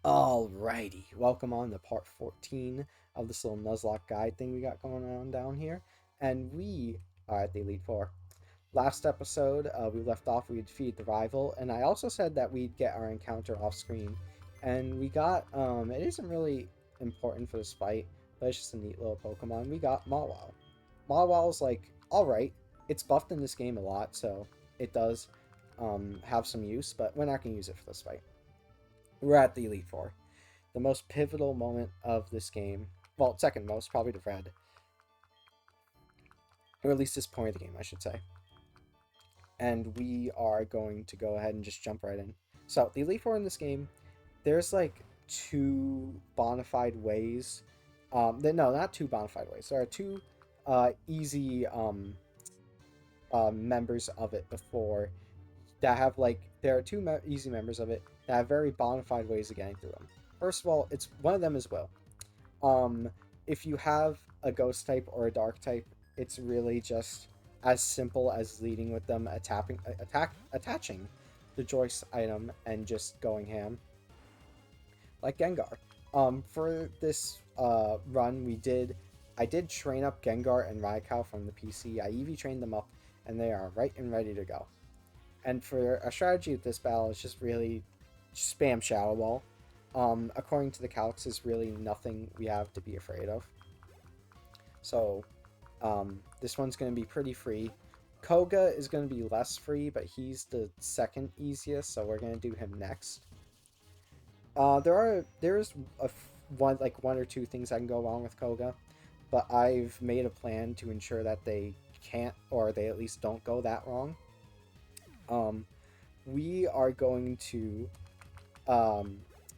Alrighty, welcome on to part 14 of this little Nuzlocke guide thing we got going on down here. And we are at the Elite Four. Last episode, we left off, we defeated the rival, and I also said that we'd get our encounter off screen. And we got, it isn't really important for this fight, but it's just a neat little Pokemon. We got Mawile. Mawile's like, alright, it's buffed in this game a lot, so it does have some use, but we're not going to use it for this fight. We're at the Elite Four. The most pivotal moment of this game, well, second most, probably the red, or at least this point of the game, I should say. And we are going to go ahead and just jump right in. So, the Elite Four in this game, there's like two bona fide ways. No, not two bona fide ways. There are two easy members of it before that have like there are two easy members of it that have very bona fide ways of getting through them. First of all, it's one of them is Will. Um, if you have a ghost type or a dark type, it's really just as simple as leading with them, attaching the Joyce item, and just going ham like Gengar. For this run, I did train up Gengar and Raikou from the PC. I EV trained them up, and they are right and ready to go. And for a strategy of this battle, it's just really spam Shadow Ball. According to the calcs, is really nothing we have to be afraid of. So, this one's going to be pretty free. Koga is going to be less free, but he's the second easiest, so we're going to do him next. There's one or two things that can go wrong with Koga, but I've made a plan to ensure that they can't, or they at least don't go that wrong. We are going to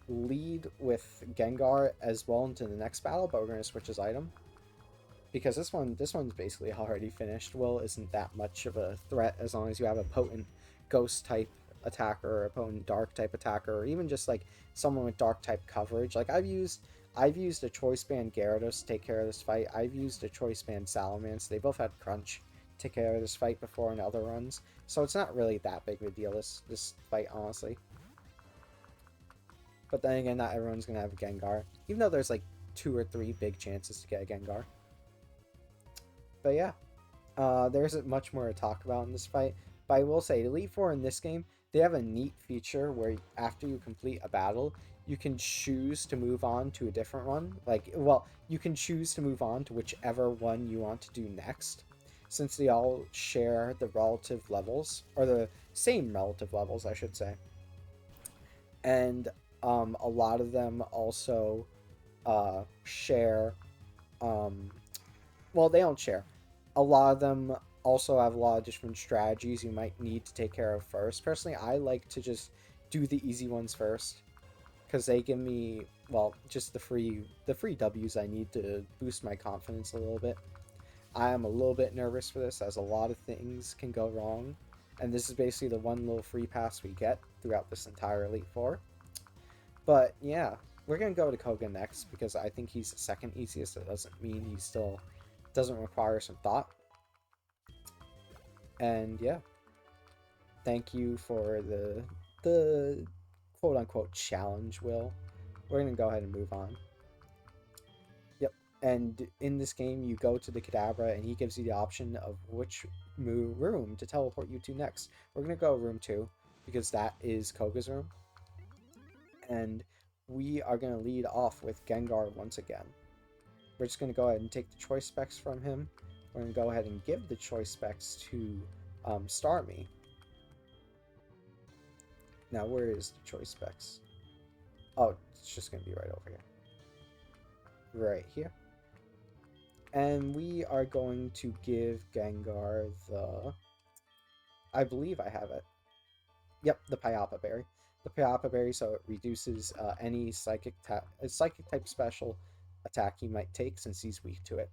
lead with Gengar as well into the next battle, but we're going to switch his item because this one's basically already finished. Will isn't that much of a threat as long as you have a potent ghost type attacker or a potent dark type attacker, or even just like someone with dark type coverage. Like I've used a choice band Gyarados to take care of this fight. I've used a choice band Salamence. They both had crunch to take care of this fight before in other runs, so it's not really that big of a deal this fight, honestly. But then again, not everyone's gonna have a Gengar, even though there's like 2 or 3 big chances to get a Gengar. But yeah, there isn't much more to talk about in this fight. But I will say, Elite Four in this game, they have a neat feature where after you complete a battle, you can choose to move on to a different one. Like, well, you can choose to move on to whichever one you want to do next, since they all share the relative levels, or the same relative levels, I should say. And a lot of them also share. Um, well, they don't share. A lot of them also have a lot of different strategies you might need to take care of first. Personally, I like to just do the easy ones first because they give me, well, just the free W's I need to boost my confidence a little bit. I am a little bit nervous for this as a lot of things can go wrong, and this is basically the one little free pass we get throughout this entire Elite Four. But yeah, we're gonna go to Koga next because I think he's the second easiest. That doesn't mean he still doesn't require some thought. And yeah, thank you for the quote unquote challenge, Will. We're gonna go ahead and move on. Yep. And in this game, you go to the Kadabra, and he gives you the option of which room to teleport you to next. We're gonna go room 2 because that is Koga's room, and we are gonna lead off with Gengar once again. We're just gonna go ahead and take the choice specs from him. We're gonna go ahead and give the choice specs to Starmie. Now, where is the choice specs? Oh, it's just gonna be right over here. Right here. And we are going to give Gengar the... I believe I have it. Yep, the Pyapa Berry. The Pyapa Berry, so it reduces any psychic type special attack he might take since he's weak to it.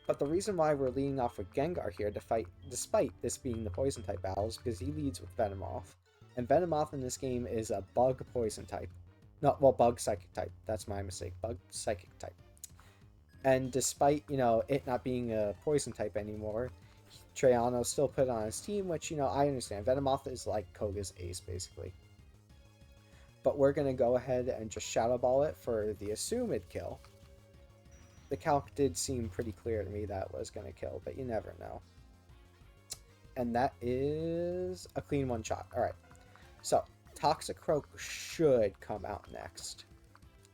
But the reason why we're leading off with Gengar here to fight, despite this being the poison type battle, is because he leads with Venomoth. And Venomoth in this game is a bug poison type. No, well, bug psychic type. That's my mistake. Bug psychic type. And despite, it not being a poison type anymore, Dreyano still put it on his team, which, I understand. Venomoth is like Koga's ace, basically. But we're going to go ahead and just Shadow Ball it for the assumed kill. The calc did seem pretty clear to me that was going to kill, but you never know. And that is a clean one shot. Alright, so Toxicroak should come out next.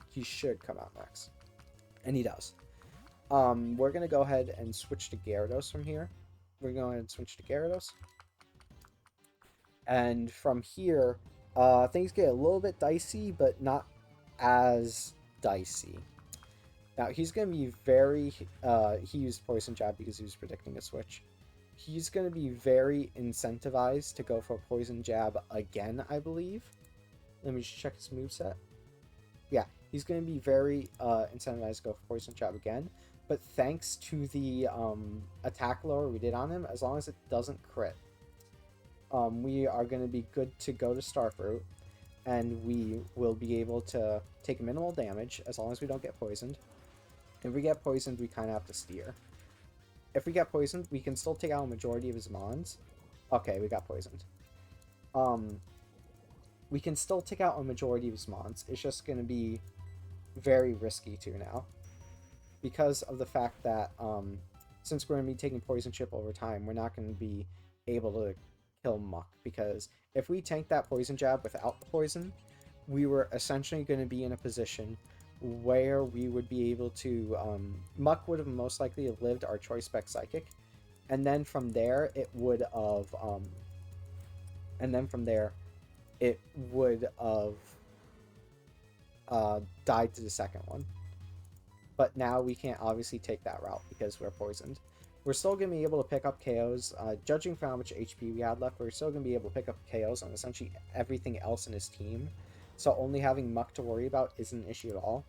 He should come out next. And he does. We're going to go ahead and switch to Gyarados from here. We're going to switch to Gyarados. And from here, things get a little bit dicey, but not as dicey. Now, he's going to be very... he used Poison Jab because he was predicting a switch. He's going to be very incentivized to go for a Poison Jab again, I believe. Let me just check his moveset. Yeah, he's going to be very incentivized to go for Poison Jab again. But thanks to the attack lower we did on him, as long as it doesn't crit, we are going to be good to go to Starfruit. And we will be able to take minimal damage as long as we don't get poisoned. If we get poisoned, we kind of have to steer. If we get poisoned, we can still take out a majority of his mons. Okay, we got poisoned. We can still take out a majority of his mons. It's just going to be very risky to now. Because of the fact that, since we're going to be taking Poison Chip over time, we're not going to be able to kill Muck. Because if we tank that Poison Jab without the poison, we were essentially going to be in a position where we would be able to... Muck would have most likely have lived our Choice Spec Psychic. And then from there, it would have... died to the second one. But now we can't obviously take that route because we're poisoned. We're still going to be able to pick up KOs. Judging from how much HP we had left, we're still going to be able to pick up KOs on essentially everything else in his team. So only having Muck to worry about isn't an issue at all.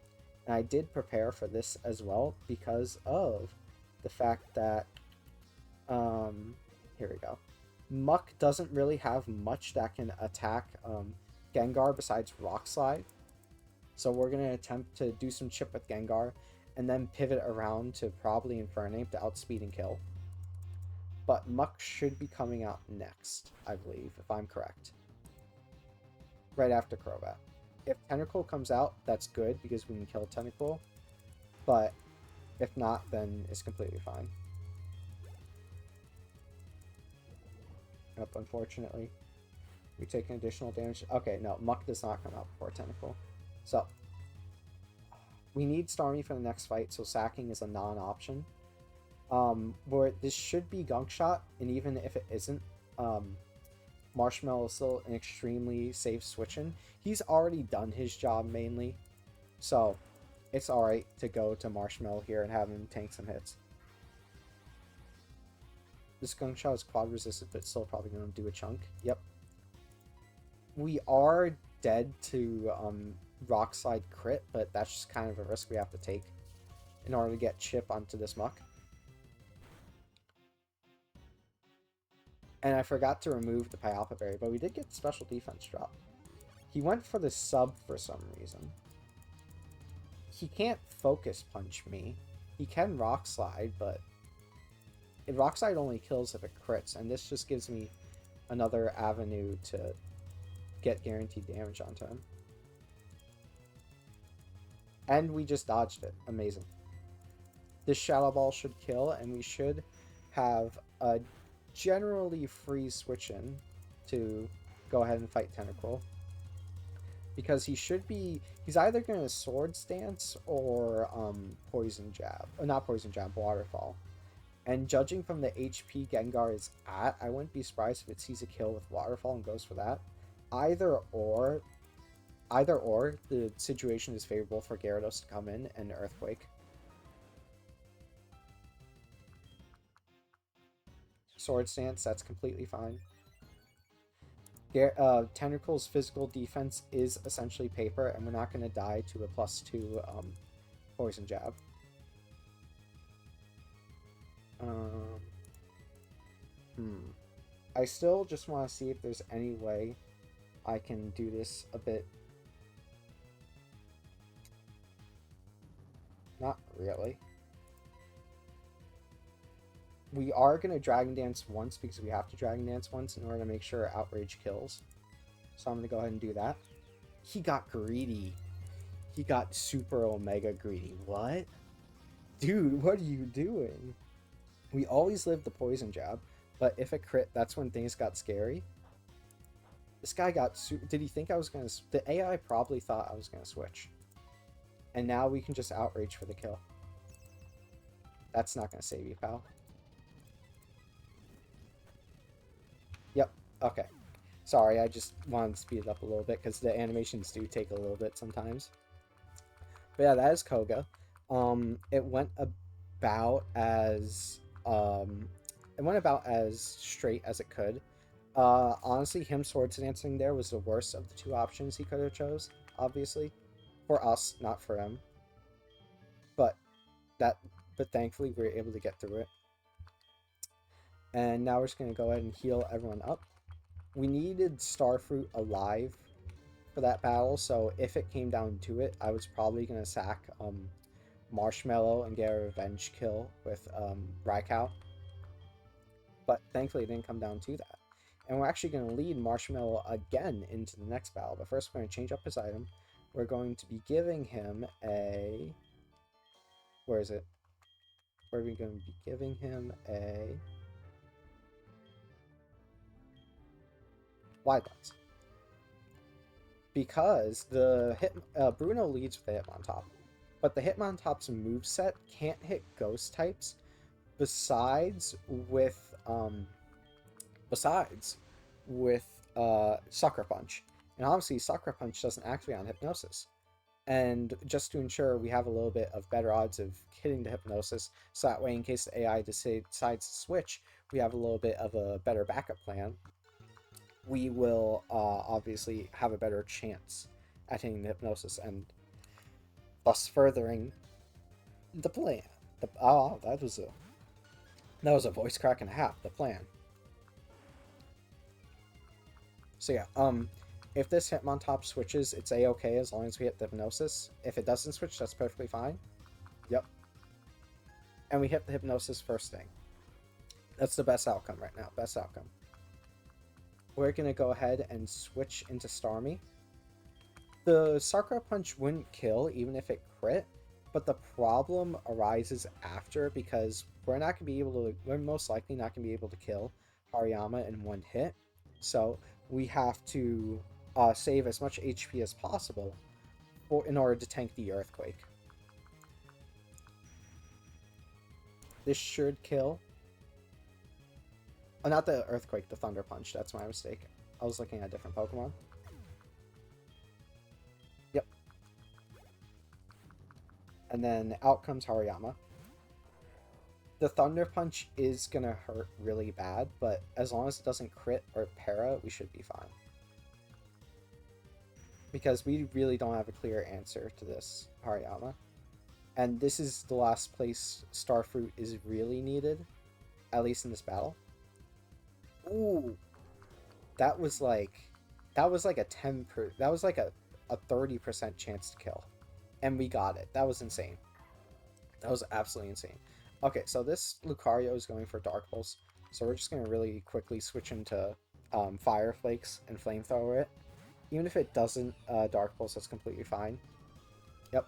And I did prepare for this as well because of the fact that... here we go. Muck doesn't really have much that can attack Gengar besides Rock Slide. So we're going to attempt to do some chip with Gengar and then pivot around to probably Infernape to outspeed and kill. But Muck should be coming out next, I believe, if I'm correct. Right after Crobat. If Tentacle comes out, that's good because we can kill Tentacle. But if not, then it's completely fine. Yep, unfortunately. We take an additional damage. Okay, no, Muck does not come out before Tentacle. So, we need Starmie for the next fight, so sacking is a non-option. Where this should be Gunk Shot, and even if it isn't, Marshmallow is still an extremely safe switch-in. He's already done his job mainly, so it's alright to go to Marshmallow here and have him tank some hits. This Gunk Shot is quad resistant, but still probably going to do a chunk. Yep. We are dead to Rock Slide crit, but that's just kind of a risk we have to take in order to get Chip onto this Muck. And I forgot to remove the Pyalpa Berry, but we did get special defense drop. He went for the sub for some reason. He can't Focus Punch me. He can Rock Slide, but Rock Slide only kills if it crits, and this just gives me another avenue to get guaranteed damage onto him. And we just dodged it. Amazing. This Shadow Ball should kill, and we should have a generally free switch-in to go ahead and fight Tentacle. Because he should be... He's either going to Sword Stance or Poison Jab. Not Poison Jab, Waterfall. And judging from the HP Gengar is at, I wouldn't be surprised if it sees a kill with Waterfall and goes for that. Either or, the situation is favorable for Gyarados to come in and Earthquake. Sword Stance, that's completely fine. Tentacle's physical defense is essentially paper, and we're not going to die to a +2 Poison Jab. I still just want to see if there's any way I can do this a bit. Not really. We are going to Dragon Dance once because we have to Dragon Dance once in order to make sure Outrage kills. So I'm going to go ahead and do that. He got greedy. He got super omega greedy. What? Dude, what are you doing? We always lived the poison jab, but if it crit, that's when things got scary. This guy got... Did he think I was going to... The AI probably thought I was going to switch. And now we can just outrage for the kill. That's not going to save you, pal. Yep. Okay. Sorry, I just wanted to speed it up a little bit because the animations do take a little bit sometimes. But yeah, that is Koga. It went about as straight as it could. Honestly, him swords dancing there was the worst of the two options he could have chose, obviously. For us, not for him. But thankfully we were able to get through it. And now we're just gonna go ahead and heal everyone up. We needed Starfruit alive for that battle, so if it came down to it, I was probably gonna sack Marshmallow and get a revenge kill with Raikou. But thankfully it didn't come down to that. And we're actually going to lead Marshmallow again into the next battle. But first we're going to change up his item. We're going to be giving him a... Where is it? We're going to be giving him a... Wide Lens. Because the Bruno leads with the Hitmontop. But the Hitmontop's moveset can't hit ghost types besides with Sucker Punch. And obviously Sucker Punch doesn't activate on Hypnosis. And just to ensure we have a little bit of better odds of hitting the Hypnosis, so that way in case the AI decides to switch, we have a little bit of a better backup plan. We will obviously have a better chance at hitting the Hypnosis and thus furthering the plan. That was a voice crack and a half, the plan. So yeah, if this Hitmontop switches, it's a-okay as long as we hit the Hypnosis. If it doesn't switch, that's perfectly fine. Yep. And we hit the Hypnosis first thing. That's the best outcome right now. Best outcome. We're going to go ahead and switch into Starmie. The Sucker Punch wouldn't kill even if it crit, but the problem arises after because we're most likely not going to be able to kill Hariyama in one hit. So we have to save as much HP as possible in order to tank the Earthquake. This should kill. Oh, not the Earthquake, the Thunder Punch. That's my mistake. I was looking at a different Pokemon. Yep. And then out comes Hariyama. The Thunder Punch is going to hurt really bad, but as long as it doesn't crit or para, we should be fine. Because we really don't have a clear answer to this Hariyama. And this is the last place Starfruit is really needed, at least in this battle. Ooh. That was like a 30% chance to kill. And we got it. That was insane. That was absolutely insane. Okay, so this Lucario is going for Dark Pulse. So we're just going to really quickly switch into Fire Flakes and Flamethrower it. Even if it doesn't Dark Pulse, that's completely fine. Yep.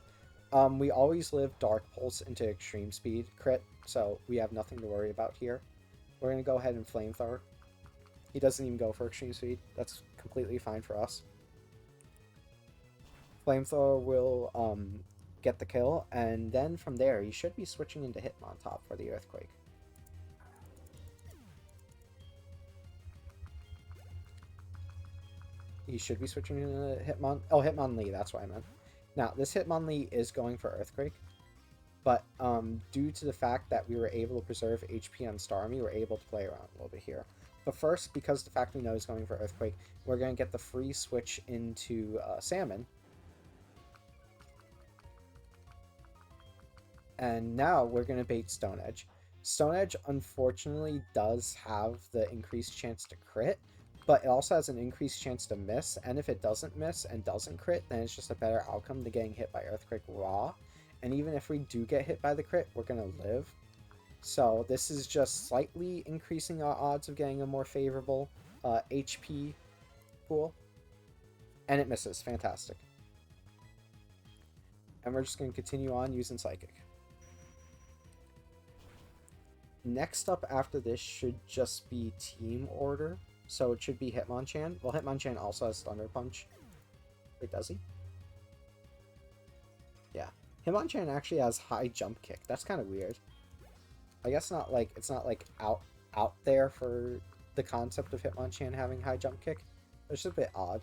We always live Dark Pulse into Extreme Speed crit, so we have nothing to worry about here. We're going to go ahead and Flamethrower. He doesn't even go for Extreme Speed. That's completely fine for us. Flamethrower will get the kill, and then from there, he should be switching into Hitmontop for the Earthquake. He should be switching into Hitmonlee, that's what I meant. Now, this Hitmonlee is going for Earthquake, but due to the fact that we were able to preserve HP on Starmie, we're able to play around a little bit here. But first, because the fact we know he's going for Earthquake, we're going to get the free switch into Salmon. And now we're going to bait Stone Edge. Stone Edge, unfortunately, does have the increased chance to crit, but it also has an increased chance to miss, and if it doesn't miss and doesn't crit, then it's just a better outcome than getting hit by Earthquake raw. And even if we do get hit by the crit, we're going to live. So this is just slightly increasing our odds of getting a more favorable HP pool. And it misses. Fantastic. And we're just going to continue on using Psychic. Next up after this should just be Team Order. So it should be Hitmonchan. Well, Hitmonchan also has Thunder Punch. Wait, does he? Yeah. Hitmonchan actually has high jump kick. That's kind of weird. I guess not like it's not like out there for the concept of Hitmonchan having high jump kick. It's just a bit odd.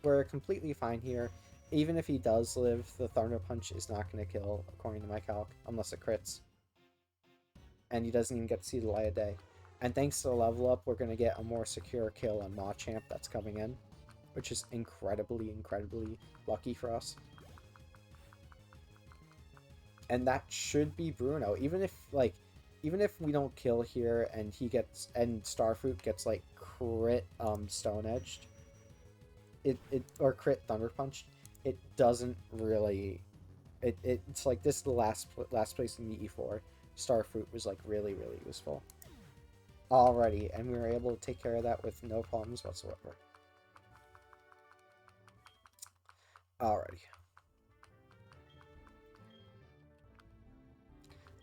We're completely fine here. Even if he does live, the Thunder Punch is not going to kill, according to my calc, unless it crits. And he doesn't even get to see the light of day. And thanks to the level up, we're going to get a more secure kill on Machamp that's coming in, which is incredibly, incredibly lucky for us. And that should be Bruno. Even if we don't kill here and he gets, and Starfruit gets like crit Stone Edged, or crit Thunder Punched, it doesn't really, it's like this is the last place in the E4. Starfruit was like really, really useful. Alrighty, and we were able to take care of that with no problems whatsoever. Alrighty.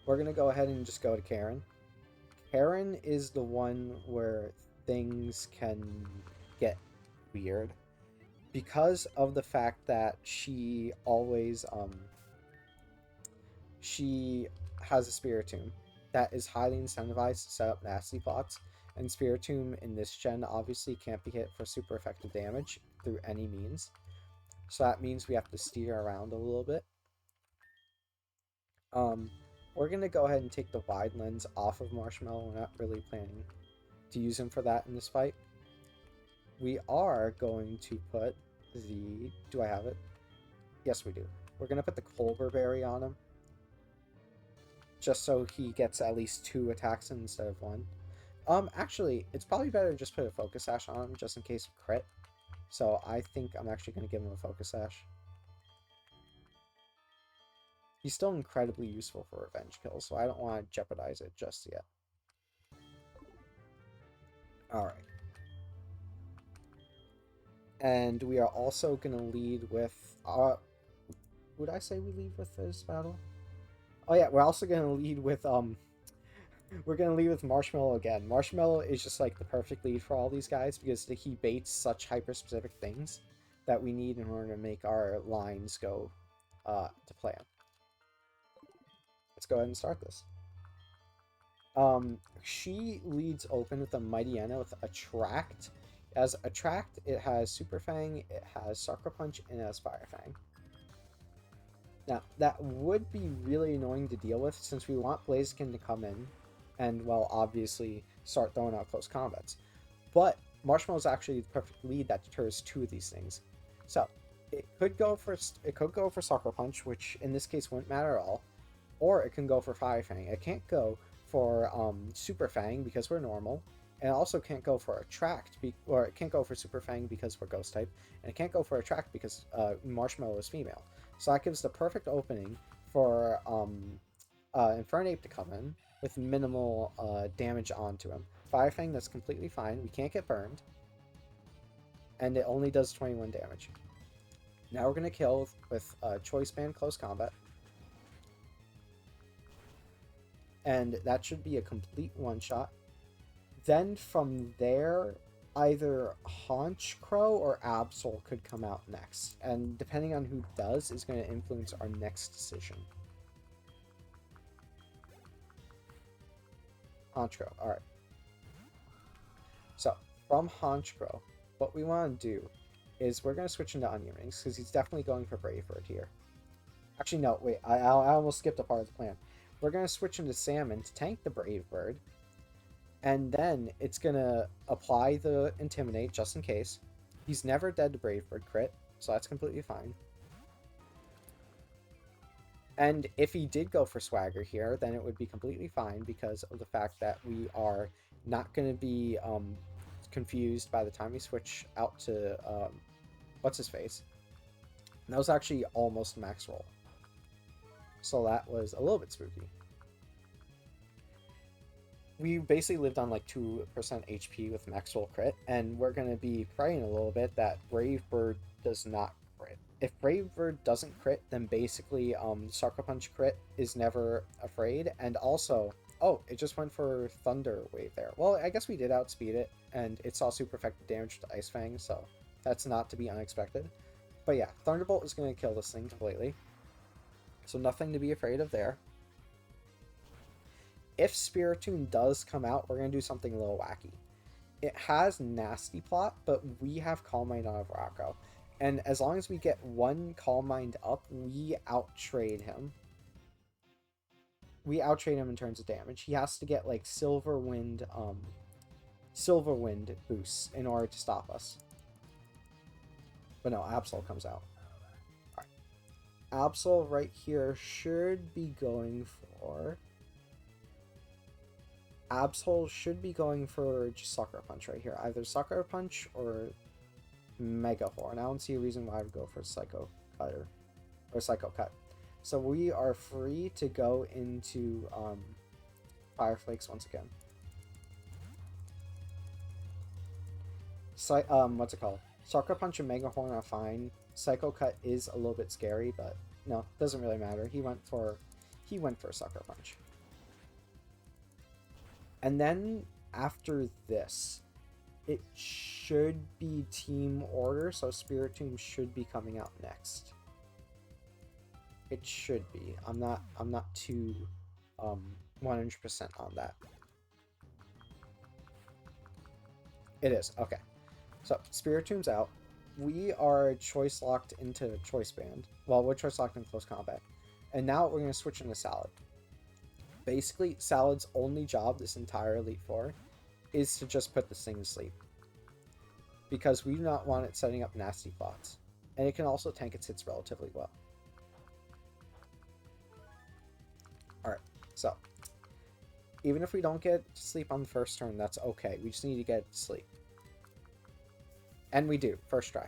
We're going to go ahead and just go to Karen. Karen is the one where things can get weird. Because of the fact that she always, she has a Spiritomb that is highly incentivized to set up nasty plots. And Spiritomb in this gen obviously can't be hit for super effective damage through any means. So that means we have to steer around a little bit. We're going to go ahead and take the wide lens off of Marshmallow. We're not really planning to use him for that in this fight. We are going to put the... Do I have it? Yes, we do. We're going to put the Colbur Berry on him. Just so he gets at least 2 attacks instead of 1. Actually, it's probably better to just put a Focus Sash on him just in case of crit. So I think I'm actually going to give him a Focus Sash. He's still incredibly useful for revenge kills, so I don't want to jeopardize it just yet. Alright. And we are also going to lead with... would I say we lead with this battle? Oh yeah, we're also going to lead with... we're going to lead with Marshmallow again. Marshmallow is just like the perfect lead for all these guys because he baits such hyper-specific things that we need in order to make our lines go to plan. Let's go ahead and start this. She leads open with a Mightyena with Attract. As Attract, it has Super Fang, it has Sucker Punch, and it has Fire Fang. Now, that would be really annoying to deal with since we want Blaziken to come in and, well, obviously start throwing out close combats. But Marshmallow is actually the perfect lead that deters 2 of these things. So, it could go for Sucker Punch, which in this case wouldn't matter at all. Or it can go for Fire Fang. It can't go for Super Fang because we're normal. And it also can't go for Attract, or it can't go for Super Fang because we're Ghost type. And it can't go for Attract because Marshmallow is female. So that gives the perfect opening for Infernape to come in with minimal damage onto him. Fire Fang, that's completely fine. We can't get burned. And it only does 21 damage. Now we're going to kill with Choice Band Close Combat. And that should be a complete one-shot. Then from there, either Honchkrow or Absol could come out next. And depending on who does is going to influence our next decision. Honchkrow, alright. So, from Honchkrow, what we want to do is we're going to switch into Onion Rings because he's definitely going for Brave Bird here. Actually, no, wait, I almost skipped a part of the plan. We're going to switch into Salmon to tank the Brave Bird. And then it's going to apply the Intimidate just in case. He's never dead to Brave Bird crit, so that's completely fine. And if he did go for Swagger here, then it would be completely fine because of the fact that we are not going to be confused by the time we switch out to What's-His-Face. And that was actually almost max roll. So that was a little bit spooky. we basically lived on like 2% HP with Maxwell crit, and we're going to be praying a little bit that Brave Bird does not crit. If Brave Bird doesn't crit, then basically Sucker Punch crit is never afraid, and also, oh, it just went for Thunder Wave there. Well, I guess we did outspeed it, and it saw super effective damage to Ice Fang, so that's not to be unexpected. But yeah, Thunderbolt is going to kill this thing completely, so nothing to be afraid of there. If Spiritomb does come out, we're going to do something a little wacky. It has Nasty Plot, but we have Calm Mind on Rocco. And as long as we get one Calm Mind up, we outtrade him. We outtrade him in terms of damage. He has to get like Silver Wind boosts in order to stop us. But no, Absol comes out. Alright. Absol right here should be going for... Absol should be going for just Sucker Punch right here. Either Sucker Punch or Mega Horn. I don't see a reason why I would go for Psycho Cutter or Psycho Cut. So we are free to go into Fire Flakes once again. What's it called? Sucker Punch and Mega Horn are fine. Psycho Cut is a little bit scary, but no, doesn't really matter. He went for Sucker Punch. And then after this, it should be Team Order, so Spiritomb should be coming out next. It should be. I'm not too 100% on that. It is. Okay. So Spiritomb's out. We are choice locked into Choice Band. Well, we're choice locked in Close Combat. And now we're going to switch into Salad. Basically, Salad's only job this entire Elite Four is to just put this thing to sleep. Because we do not want it setting up nasty plots. And it can also tank its hits relatively well. Alright, so. Even if we don't get to sleep on the first turn, that's okay. We just need to get to sleep. And we do, first try.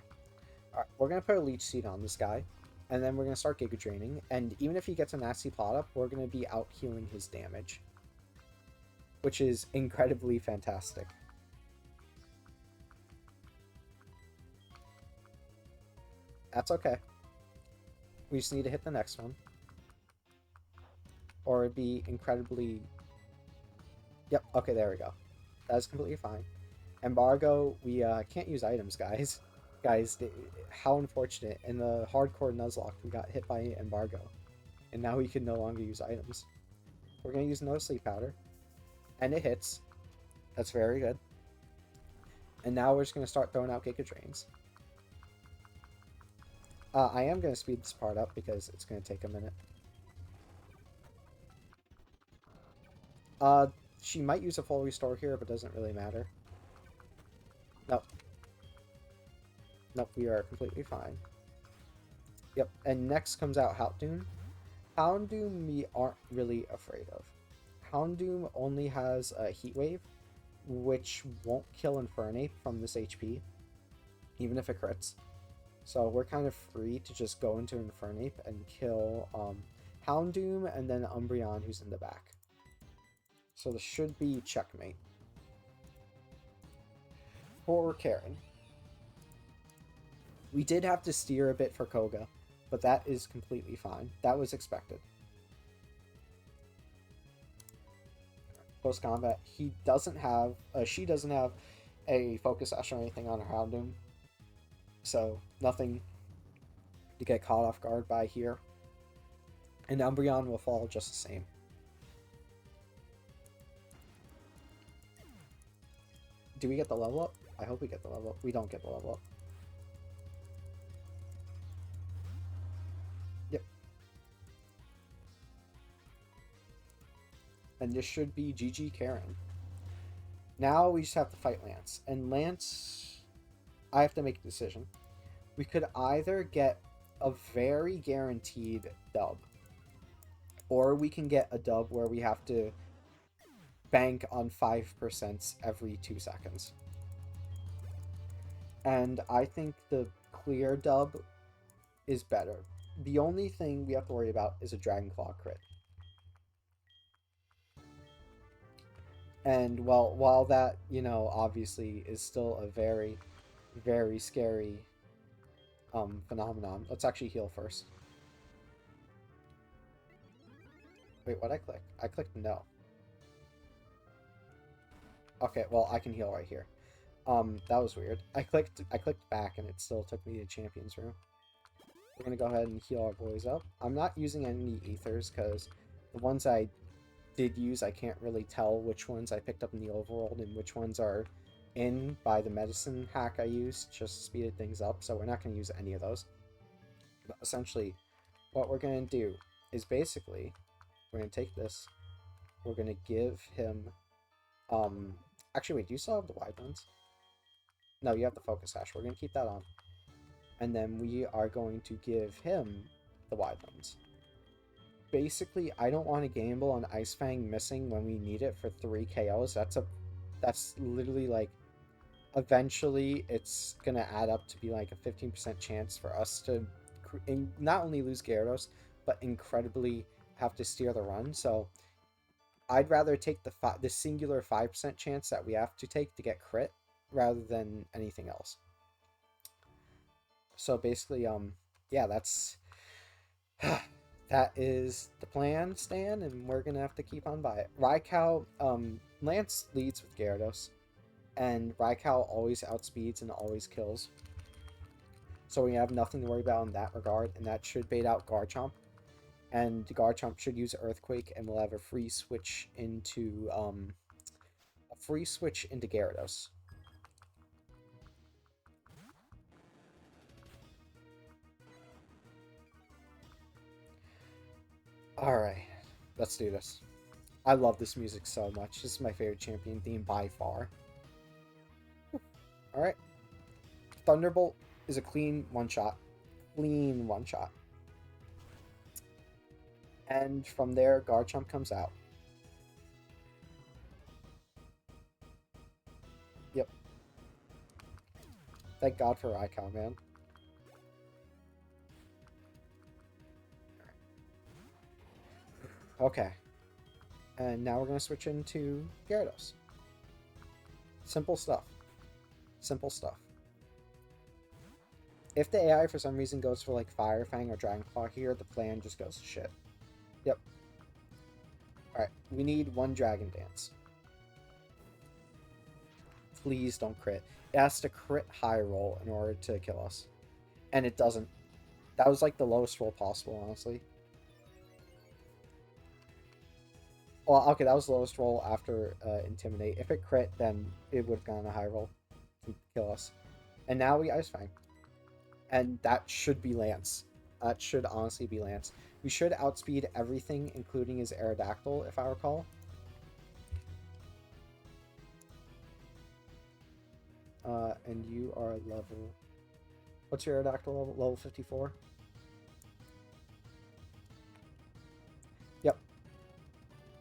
Alright, we're going to put a Leech Seed on this guy. And then we're going to start Giga Draining. And even if he gets a nasty plot up, we're going to be out healing his damage. Which is incredibly fantastic. That's okay. We just need to hit the next one. Or it'd be incredibly... Yep, okay, there we go. That is completely fine. Embargo, we can't use items, guys. Guys, how unfortunate. In the hardcore Nuzlocke, we got hit by Embargo. And now we can no longer use items. We're going to use No Sleep Powder. And it hits. That's very good. And now we're just going to start throwing out Giga Drains. I am going to speed this part up because it's going to take a minute. She might use a full restore here, but doesn't really matter. Nope. Nope, we are completely fine. Yep, and next comes out Houndoom. Houndoom we aren't really afraid of. Houndoom only has a Heat Wave, which won't kill Infernape from this HP, even if it crits. So we're kind of free to just go into Infernape and kill Houndoom and then Umbreon, who's in the back. So this should be checkmate. For Karen. We did have to steer a bit for Koga, but that is completely fine. That was expected. Close combat. He doesn't have, she doesn't have a focus sash or anything on her Houndoom, so nothing to get caught off guard by here. And Umbreon will fall just the same. Do we get the level up? I hope we get the level up. We don't get the level up. Yep. And this should be GG Karen. Now we just have to fight Lance. And Lance, I have to make a decision. We could either get a very guaranteed dub, or we can get a dub where we have to bank on 5% every 2 seconds. And I think the clear dub is better. The only thing we have to worry about is a Dragon Claw crit. And well, while that, obviously is still a very, very scary phenomenon, let's actually heal first. Wait, what I click? I clicked no. Okay, well, I can heal right here. That was weird. I clicked back and it still took me to Champions Room. We're gonna go ahead and heal our boys up. I'm not using any ethers because the ones I did use, I can't really tell which ones I picked up in the overworld and which ones are in by the medicine hack I used, just speeded things up, so we're not going to use any of those. But essentially, what we're going to do is basically, we're going to take this, we're going to give him, actually wait, do you still have the wide ones? No, you have the focus hash, we're going to keep that on. And then we are going to give him the wide ones. Basically, I don't want to gamble on Ice Fang missing when we need it for 3 KOs. That's literally like, eventually it's gonna add up to be like a 15% chance for us to not only lose Gyarados, but incredibly have to steer the run. So I'd rather take the singular 5% chance that we have to take to get crit rather than anything else. So basically, yeah, that's that is the plan, Stan, and we're gonna have to keep on by it. Raikou, Lance leads with Gyarados, and Raikou always outspeeds and always kills. So we have nothing to worry about in that regard, and that should bait out Garchomp. And Garchomp should use Earthquake, and we'll have a free switch into Gyarados. All right, let's do this. I love this music so much. This is my favorite champion theme by far. All right, Thunderbolt is a clean one shot. Clean one shot. And from there, Garchomp comes out. Yep. Thank God for Raikou, man. Okay. And now we're going to switch into Gyarados. Simple stuff. Simple stuff. If the AI for some reason goes for like Fire Fang or Dragon Claw here, the plan just goes to shit. Yep. Alright, we need one Dragon Dance. Please don't crit. It has to crit high roll in order to kill us. And it doesn't. That was like the lowest roll possible, honestly. Well, okay, that was the lowest roll after Intimidate. If it crit, then it would have gone a high roll to kill us. And now we Ice Fang. And that should be Lance. That should honestly be Lance. We should outspeed everything, including his Aerodactyl, if I recall. And you are level... What's your Aerodactyl level? Level 54? Yep.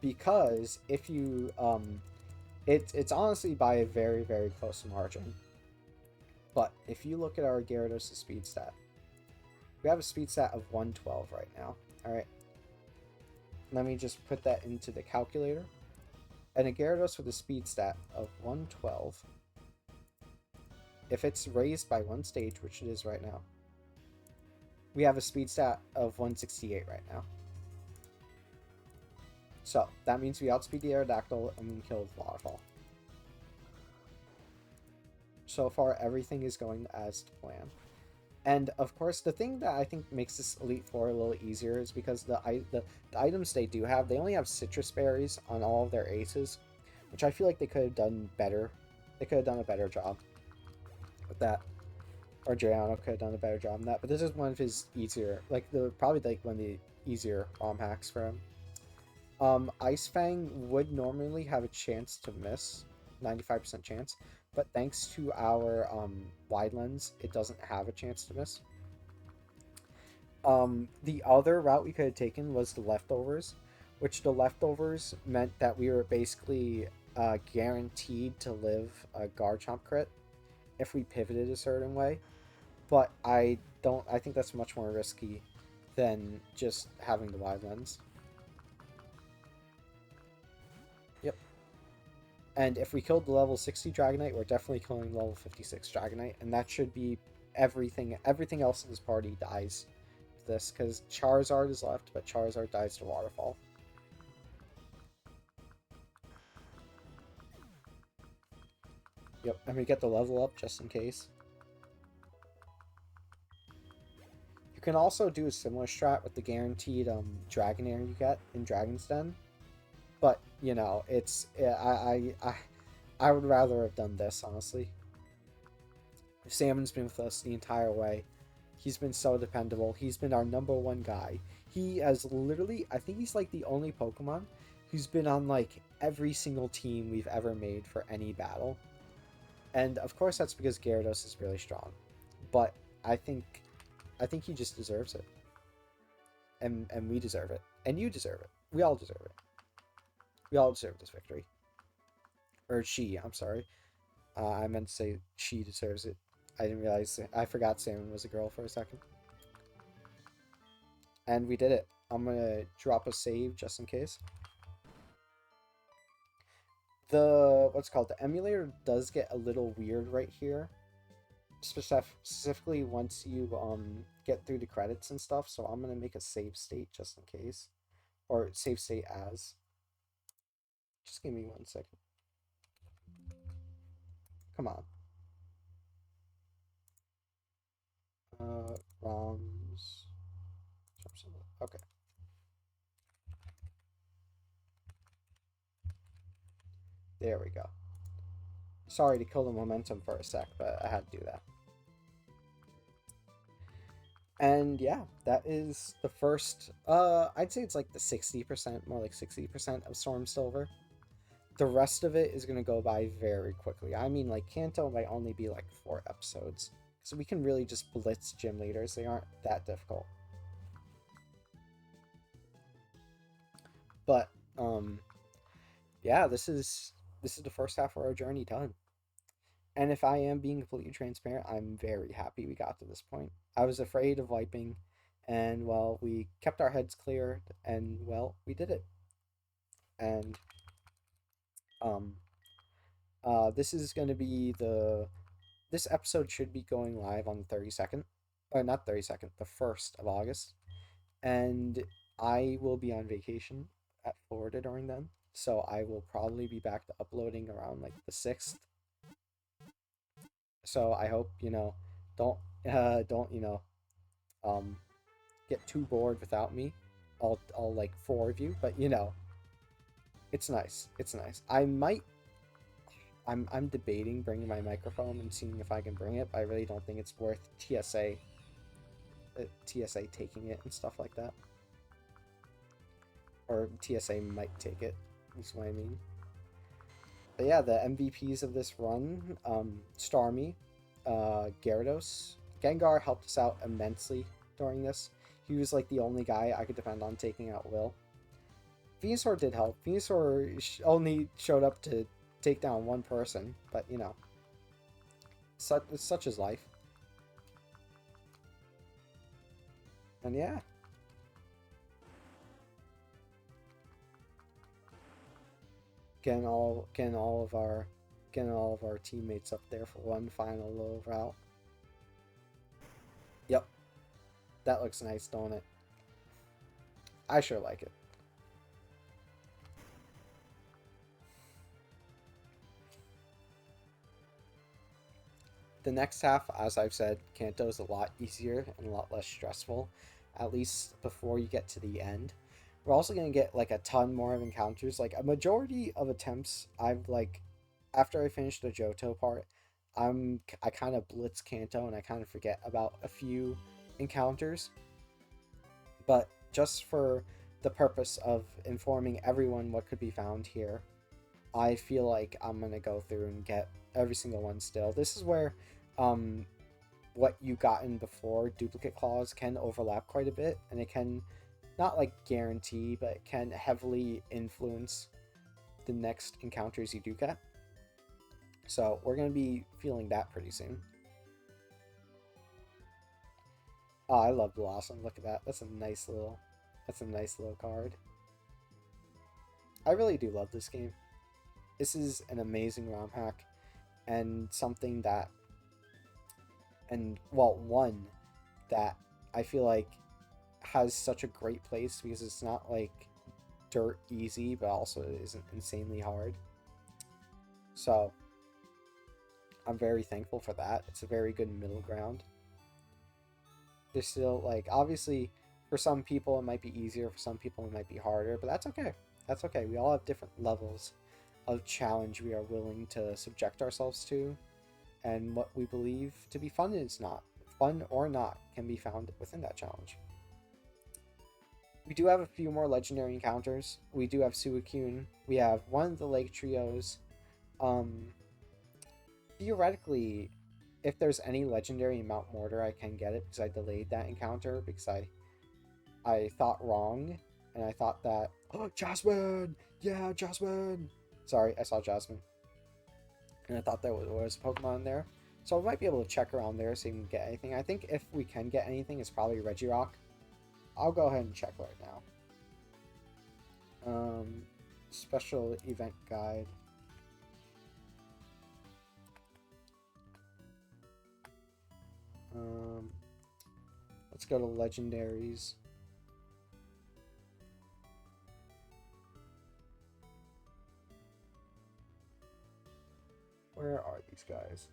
Because if you... It's honestly by a very, very close margin. But if you look at our Gyarados' speed stat, we have a speed stat of 112 right now. Alright. Let me just put that into the calculator. And a Gyarados with a speed stat of 112, if it's raised by one stage, which it is right now, we have a speed stat of 168 right now. So, that means we outspeed the Aerodactyl and we kill the Waterfall. So far, everything is going as to plan. And, of course, the thing that I think makes this Elite Four a little easier is because the items they do have, they only have citrus berries on all of their aces, which I feel like they could have done better. They could have done a better job with that. Or Dreyano could have done a better job on that. But this is one of his easier, probably like one of the easier bomb hacks for him. Ice Fang would normally have a chance to miss, 95% chance. But thanks to our wide lens, it doesn't have a chance to miss. The other route we could have taken was the leftovers, which the leftovers meant that we were basically guaranteed to live a Garchomp crit if we pivoted a certain way. But I think that's much more risky than just having the wide lens. Yep. And if we killed the level 60 Dragonite, we're definitely killing the level 56 Dragonite, and that should be everything. Everything else in this party dies to this, because Charizard is left, but Charizard dies to Waterfall. Yep, and we get the level up just in case. You can also do a similar strat with the guaranteed Dragonair you get in Dragon's Den, but you know, it's I would rather have done this, honestly. Salmon's been with us the entire way. He's been so dependable. He's been our #1 guy. He has literally, I think he's like the only Pokemon who's been on like every single team we've ever made for any battle. And of course that's because Gyarados is really strong. But I think he just deserves it. And we deserve it. And you deserve it. We all deserve it. We all deserve this victory. Or she, I'm sorry. I meant to say she deserves it. I didn't realize, I forgot Salmon was a girl for a second. And we did it. I'm gonna drop a save just in case. The emulator does get a little weird right here. Specifically once you get through the credits and stuff, so I'm gonna make a save state just in case. Or save state as. Just give me 1 second. Come on. ROMs. Okay. There we go. Sorry to kill the momentum for a sec, but I had to do that. And yeah, that is the first, I'd say it's like the 60%, more like 60% of Storm Silver. The rest of it is going to go by very quickly. I mean, like, Kanto might only be like 4 episodes. So we can really just blitz gym leaders. They aren't that difficult. But, yeah, this is the first half of our journey done. And if I am being completely transparent, I'm very happy we got to this point. I was afraid of wiping, and well, we kept our heads clear, and well, we did it. And um, this is going to be this episode should be going live on the 32nd, or not 32nd, the 1st of August, and I will be on vacation at Florida during then, so I will probably be back to uploading around like the 6th. So I hope, you know, don't you know, get too bored without me, all like 4 of you, but you know, it's nice. It's nice. I'm debating bringing my microphone and seeing if I can bring it, but I really don't think it's worth TSA taking it and stuff like that. Or TSA might take it, is what I mean. But yeah, the MVPs of this run, Starmie, Gyarados. Gengar helped us out immensely during this. He was like the only guy I could depend on taking out Will. Venusaur did help. Venusaur only showed up to take down 1 person, but you know, such is life. And yeah. Getting all of our teammates up there for one final little route. Yep. That looks nice, don't it? I sure like it. The next half, as I've said, Kanto is a lot easier and a lot less stressful, at least before you get to the end. We're also going to get like a ton more of encounters. Like a majority of attempts, I've like, after I finish the Johto part, I kind of blitz Kanto and I kind of forget about a few encounters. But just for the purpose of informing everyone what could be found here, I feel like I'm going to go through and get every single one still. This is where what you gotten before duplicate claws can overlap quite a bit, and it can not like guarantee, but it can heavily influence the next encounters you do get. So we're going to be feeling that pretty soon. Oh, I love Blossom. Look at that. That's a nice little card. I really do love this game. this is an amazing ROM hack, and something that, and well, one that I feel like has such a great place because it's not like dirt easy, but also it isn't insanely hard. So I'm very thankful for that. It's a very good middle ground. There's still, like, obviously for some people it might be easier, for some people it might be harder, but that's okay. That's okay. We all have different levels of challenge we are willing to subject ourselves to, and what we believe to be fun is not. Fun or not can be found within that challenge. We do have a few more legendary encounters. We do have Suicune. We have one of the Lake Trios. Theoretically, if there's any legendary in Mount Mortar, I can get it because I delayed that encounter because I thought wrong, and I thought that, oh, Jasmine! Yeah, Jasmine! Sorry, I saw Jasmine. And I thought there was a Pokemon there. So I might be able to check around there see if we can get anything. I think if we can get anything, it's probably Regirock. I'll go ahead and check right now. Special event guide. Let's go to legendaries. Where are these guys?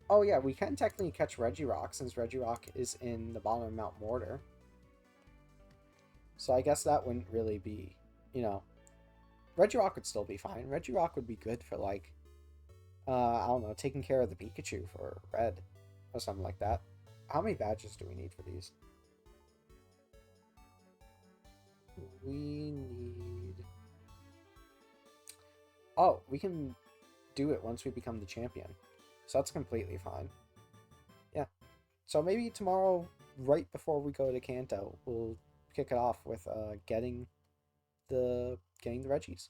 Oh yeah, we can technically catch Regirock since Regirock is in the bottom of Mount Mortar. So I guess that wouldn't really be, you know, Regirock would still be fine. Regirock would be good for, like, I don't know, taking care of the Pikachu for Red or something like that. How many badges do we need for these? We need... Oh, we can do it once we become the champion. So that's completely fine. Yeah. So maybe tomorrow, right before we go to Kanto, we'll kick it off with getting the Reggies.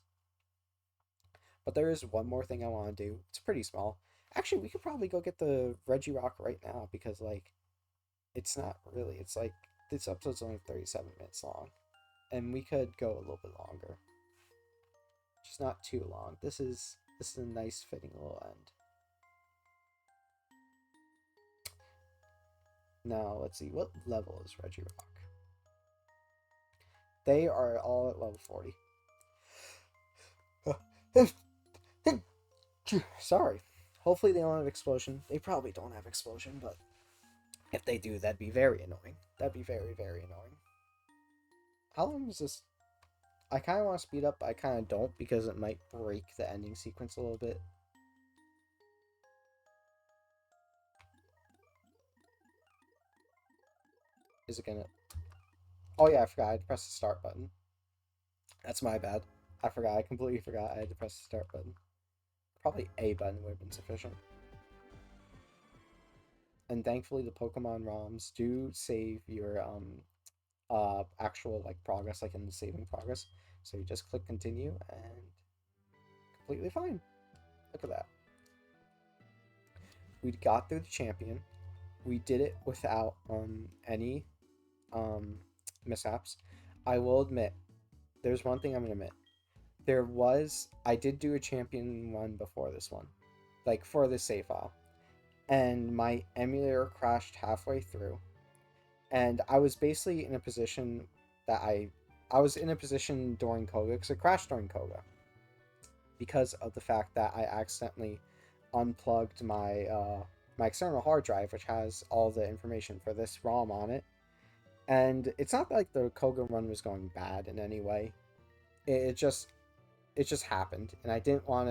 But there is one more thing I want to do. It's pretty small. Actually, we could probably go get the Regirock right now because, like, it's not really. It's like, this episode's only 37 minutes long. And we could go a little bit longer. Just not too long. This is a nice fitting little end. Now, let's see. What level is Regirock? They are all at level 40. Sorry. Hopefully they don't have Explosion. They probably don't have Explosion, but if they do, that'd be very annoying. That'd be very, very annoying. How long is this? I kind of want to speed up, but I kind of don't because it might break the ending sequence a little bit. Is it gonna... Oh yeah, I forgot I had to press the start button. That's my bad. I forgot. I completely forgot I had to press the start button. Probably A button would have been sufficient. And thankfully the Pokemon ROMs do save your actual, like, progress, like in the saving progress. So you just click continue and completely fine. Look at that. We got through the champion. We did it without any mishaps. I will admit, there's one thing I'm gonna admit. I did do a champion one before this one, like for the save file, and my emulator crashed halfway through, and I was basically in a position that I was in a position during Koga, because it crashed during Koga, because of the fact that I accidentally unplugged my my external hard drive, which has all the information for this ROM on it. And it's not like the Koga run was going bad in any way. It just happened, and I didn't want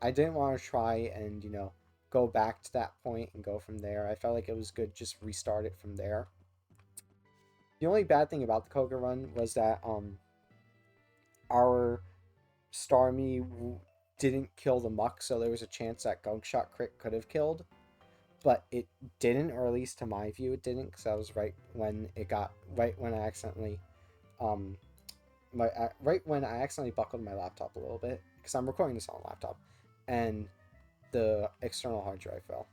to try and, you know, go back to that point and go from there. I felt like it was good just restart it from there. The only bad thing about the Koga run was that our Starmie didn't kill the Muck, so there was a chance that Gunk Shot crit could have killed, but it didn't, or at least to my view it didn't, because that was right when I accidentally right when I accidentally buckled my laptop a little bit, because I'm recording this on a laptop, and the external hard drive fell.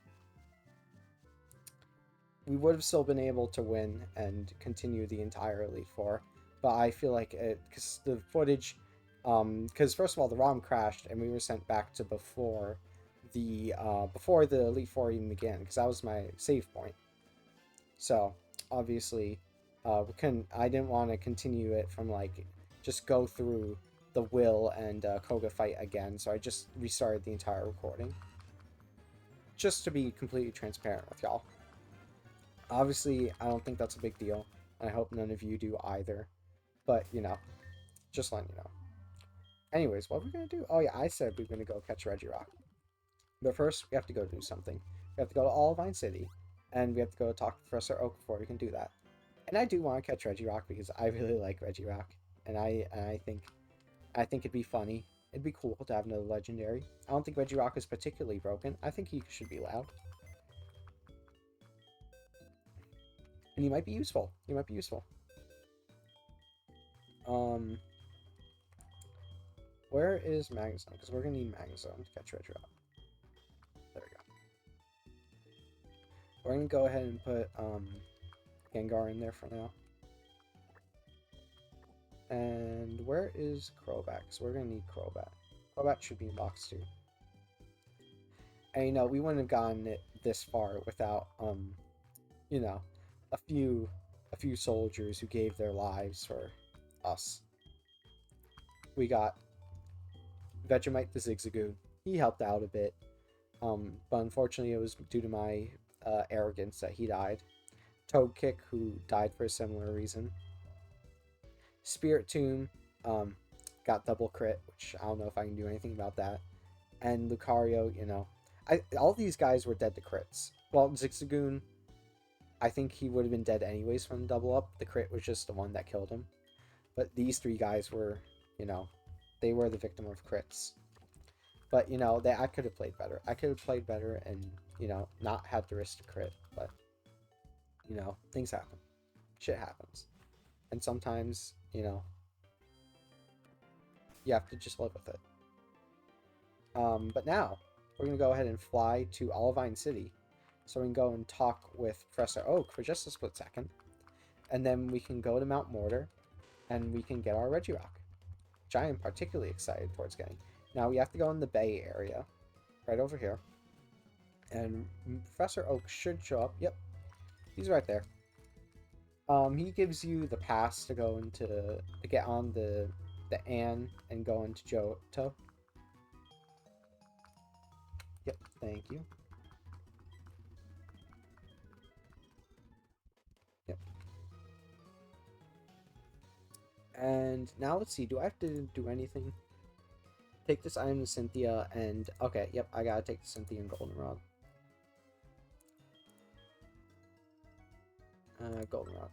We would have still been able to win and continue the entire Elite Four, but I feel like because the footage Because first of all, the ROM crashed and we were sent back to before the Elite Four even began, because that was my save point. So obviously, we couldn't. I didn't want to continue it from like just go through the Will and Koga fight again. So I just restarted the entire recording, just to be completely transparent with y'all. Obviously, I don't think that's a big deal. I hope none of you do either. But you know, just letting you know. Anyways, what we're gonna do? Oh yeah, I said we are gonna go catch Regirock. But first, we have to go do something. We have to go to Olivine City, and we have to go talk to Professor Oak before we can do that. And I do want to catch Regirock because I really like Regirock, and I think it'd be funny. It'd be cool to have another legendary. I don't think Regirock is particularly broken. I think he should be loud, and he might be useful. He might be useful. Where is Magnezone? Because we're gonna need Magnezone to catch Regirock. There we go. We're gonna go ahead and put Gengar in there for now. And where is Crobat? Because we're gonna need Crobat. Crobat should be in box 2. And you know, we wouldn't have gotten it this far without you know, a few soldiers who gave their lives for us. We got Vegemite the Zigzagoon. He helped out a bit. But unfortunately it was due to my arrogance that he died. Togekick, who died for a similar reason. Spirit Tomb got double crit, which I don't know if I can do anything about that. And Lucario, you know, all these guys were dead to crits. Well, Zigzagoon, I think he would have been dead anyways from the double up. The crit was just the one that killed him. But these 3 guys were, you know, they were the victim of crits. But, you know, I could have played better. I could have played better and, you know, not had the risk to crit. But, you know, things happen. Shit happens. And sometimes, you know, you have to just live with it. But now, we're going to go ahead and fly to Olivine City. So we can go and talk with Professor Oak for just a split second. And then we can go to Mount Mortar. And we can get our Regirock, which I am particularly excited towards getting. Now we have to go in the Bay area, right over here. And Professor Oak should show up. Yep, he's right there. He gives you the pass to go into to get on the Anne and go into Johto. Yep, thank you. Yep. And now let's see. Do I have to do anything? Take this item to Cynthia and... Okay, yep, I gotta take the Cynthia and Goldenrod. Goldenrod.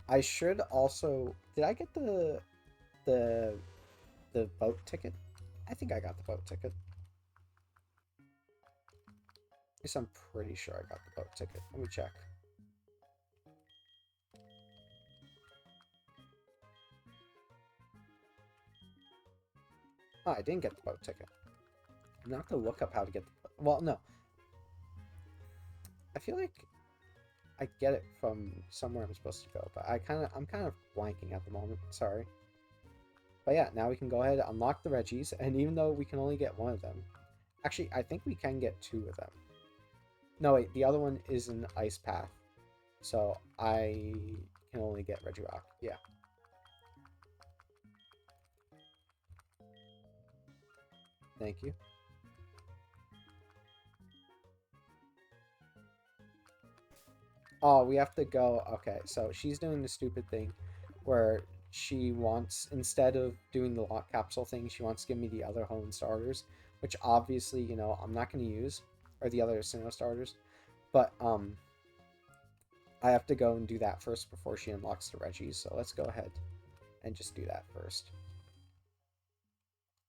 I should also... Did I get the boat ticket? I think I got the boat ticket. At least I'm pretty sure I got the boat ticket. Let me check. Oh, I didn't get the boat ticket. I'm gonna have to look up how to get the... Well, no. I feel like I get it from somewhere I'm supposed to go, but I'm kind of blanking at the moment. Sorry. But yeah, now we can go ahead and unlock the Reggies, and even though we can only get one of them... Actually, I think we can get 2 of them. No, wait, the other one is an Ice Path. So I can only get Regirock. Yeah. Thank you. Oh, we have to go... Okay, so she's doing the stupid thing where she wants, instead of doing the lock capsule thing, she wants to give me the other home starters, which obviously, you know, I'm not going to use, or the other Sinnoh starters, but I have to go and do that first before she unlocks the Reggies, so let's go ahead and just do that first.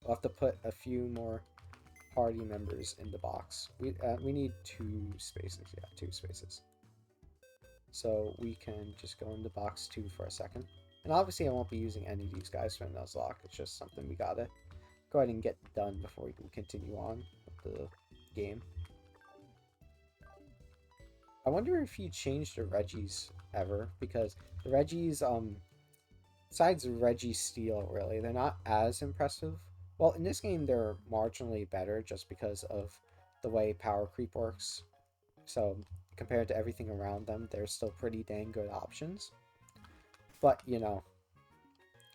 We'll have to put a few more party members in the box. We need 2 spaces. Yeah, 2 spaces. So we can just go into box 2 for a second. And obviously I won't be using any of these guys for Nuzlocke. It's just something we gotta go ahead and get done before we can continue on with the game. I wonder if he changed the Reggies ever, because the Reggies, besides Registeel, really, they're not as impressive. Well, in this game, they're marginally better just because of the way power creep works. So, compared to everything around them, they're still pretty dang good options. But, you know,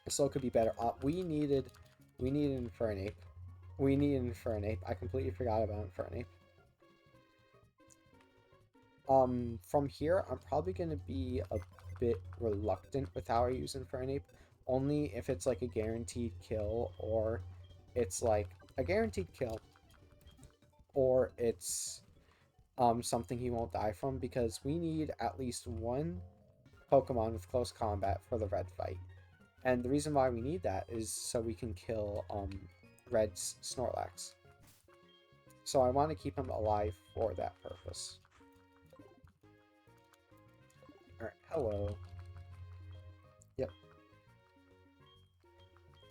it still could be better. We needed Infernape. We need Infernape. I completely forgot about Infernape. From here, I'm probably going to be a bit reluctant with how I use Infernape. Only if it's like a guaranteed kill, or it's like a guaranteed kill, or it's something he won't die from, because we need at least one Pokemon with close combat for the red fight. And the reason why we need that is so we can kill Red's Snorlax. So I want to keep him alive for that purpose. Alright, hello. Yep.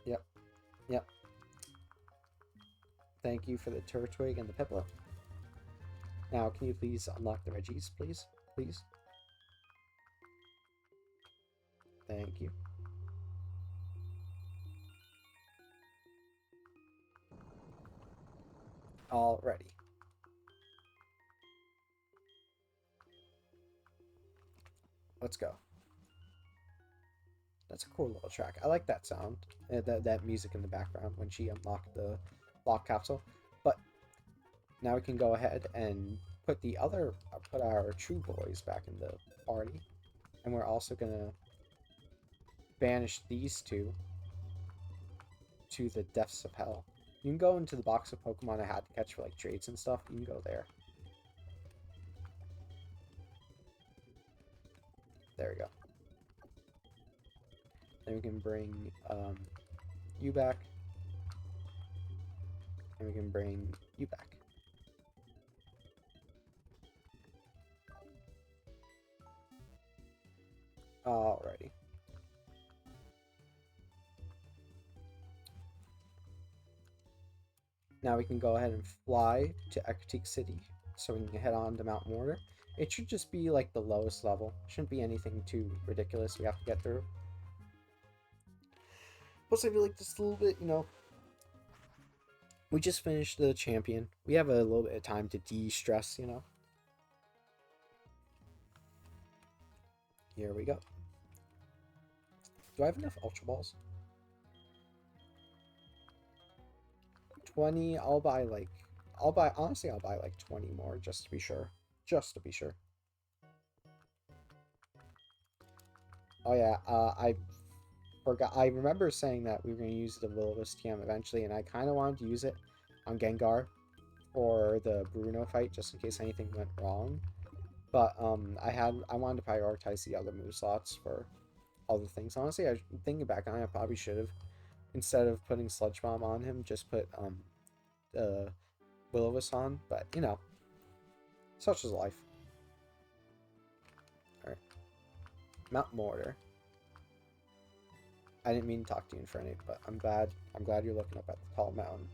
Yep. Yep. Thank you for the Turtwig and the Piplup. Now, can you please unlock the Regis, please? Please? Thank you. Alrighty. Let's go. That's a cool little track. I like that sound. That music in the background when she unlocked the lock capsule. But now we can go ahead and put our true boys back in the party. And we're also gonna banish these two to the depths of hell. You can go into the box of Pokemon I had to catch for like trades and stuff. You can go there. There we go. Then we can bring you back. And we can bring you back. Alrighty. Now we can go ahead and fly to Ecruteak City so we can head on to Mount Mortar. It should just be like the lowest level. Shouldn't be anything too ridiculous we have to get through. Plus, I feel like just a little bit, you know, we just finished the champion. We have a little bit of time to de-stress, you know. Here we go. Do I have enough Ultra Balls? 20, honestly, I'll buy like 20 more just to be sure. Just to be sure. Oh yeah, I forgot. I remember saying that we were going to use the Will-O-Wisp TM eventually, and I kind of wanted to use it on Gengar for the Bruno fight, just in case anything went wrong. But I wanted to prioritize the other move slots for other things. Honestly, I thinking back on it, I probably should have, instead of putting Sludge Bomb on him, just put Will-O-Wisp on. But you know, such is life. All right, Mount Mortar. I didn't mean to talk to you in front of it, but I'm glad you're looking up at the tall mountain.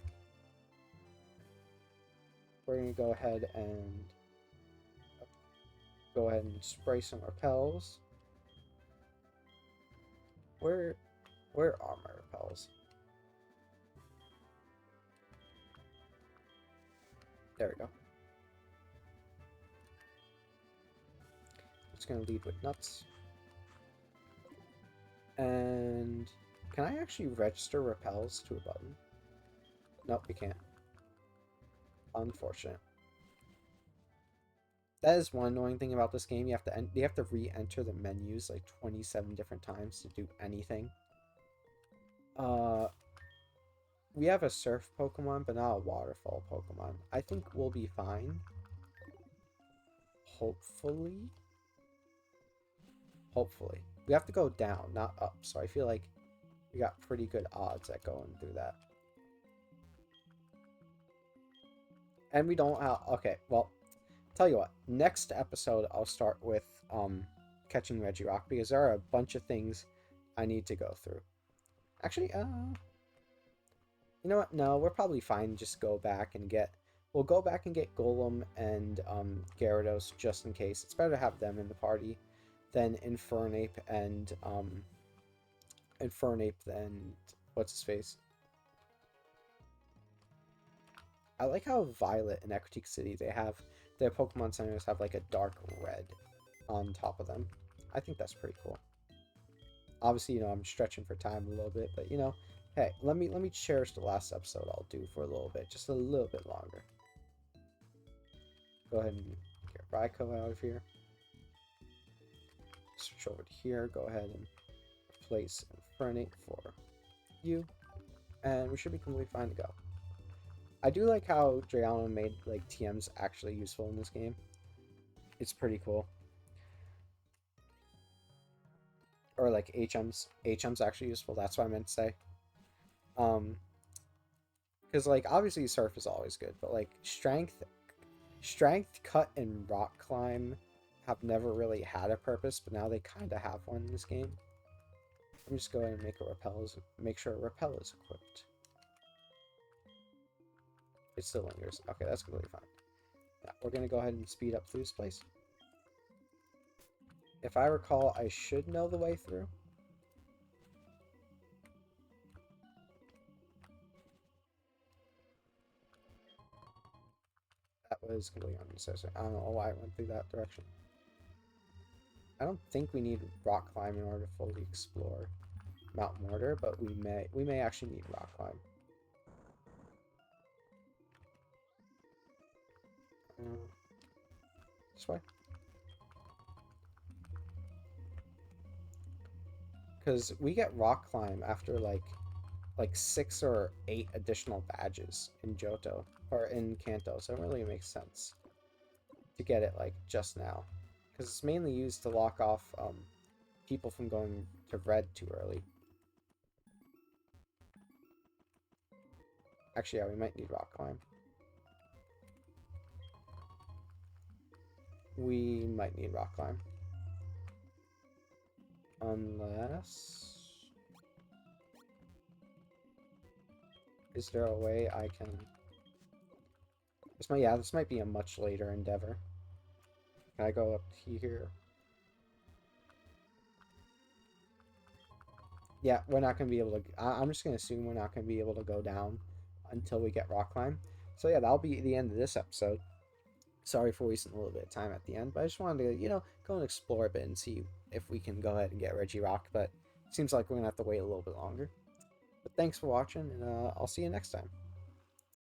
We're gonna go ahead and spray some repels. Where are my repels? There we go. Just gonna lead with nuts. And can I actually register repels to a button? Nope, we can't. Unfortunate. That is one annoying thing about this game. You have to re-enter the menus like 27 different times to do anything. We have a surf Pokemon, but not a waterfall Pokemon. I think we'll be fine. Hopefully. Hopefully. We have to go down, not up. So I feel like we got pretty good odds at going through that. And we don't have... Okay, well, tell you what. Next episode, I'll start with catching Regirock, because there are a bunch of things I need to go through. Actually, you know what? No, we're probably fine. Just go back and get... We'll go back and get Golem and Gyarados just in case. It's better to have them in the party than Infernape and Infernape and what's his face. I like how Violet and Equity City, their Pokemon centers have like a dark red on top of them. I think that's pretty cool. Obviously, I'm stretching for time a little bit, but hey, let me cherish the last episode I'll do for a little bit, just a little bit longer. Go ahead and get Raikou out of here. Switch over to here. Go ahead and replace Infernape for you, and we should be completely fine to go. I do like how Dreyano made like TMs actually useful in this game. It's pretty cool. Or like HMs. HMs actually useful. That's what I meant to say. Because like obviously Surf is always good, but like Strength, Cut, and Rock Climb have never really had a purpose, but now they kind of have one in this game. Let me just go ahead and make sure a Repel is equipped. It still lingers. Okay, that's completely fine. Yeah, we're gonna go ahead and speed up through this place. If I recall, I should know the way through. That was completely unnecessary. I don't know why I went through that direction. I don't think we need Rock Climb in order to fully explore Mount Mortar, but we may actually need Rock Climb. This way. Because we get Rock Climb after like 6 or 8 additional badges in Johto or in Kanto, so it really makes sense to get it like just now, because it's mainly used to lock off people from going to red too early. Actually, yeah, we might need Rock Climb. We might need Rock Climb. Unless... Is there a way I can... This might be a much later endeavor. Can I go up here? Yeah, we're not going to be able to... I'm just going to assume we're not going to be able to go down until we get Rock Climb. So yeah, that'll be the end of this episode. Sorry for wasting a little bit of time at the end, but I just wanted to, go and explore a bit and see if we can go ahead and get Regirock, but it seems like we're going to have to wait a little bit longer. But thanks for watching, and I'll see you next time.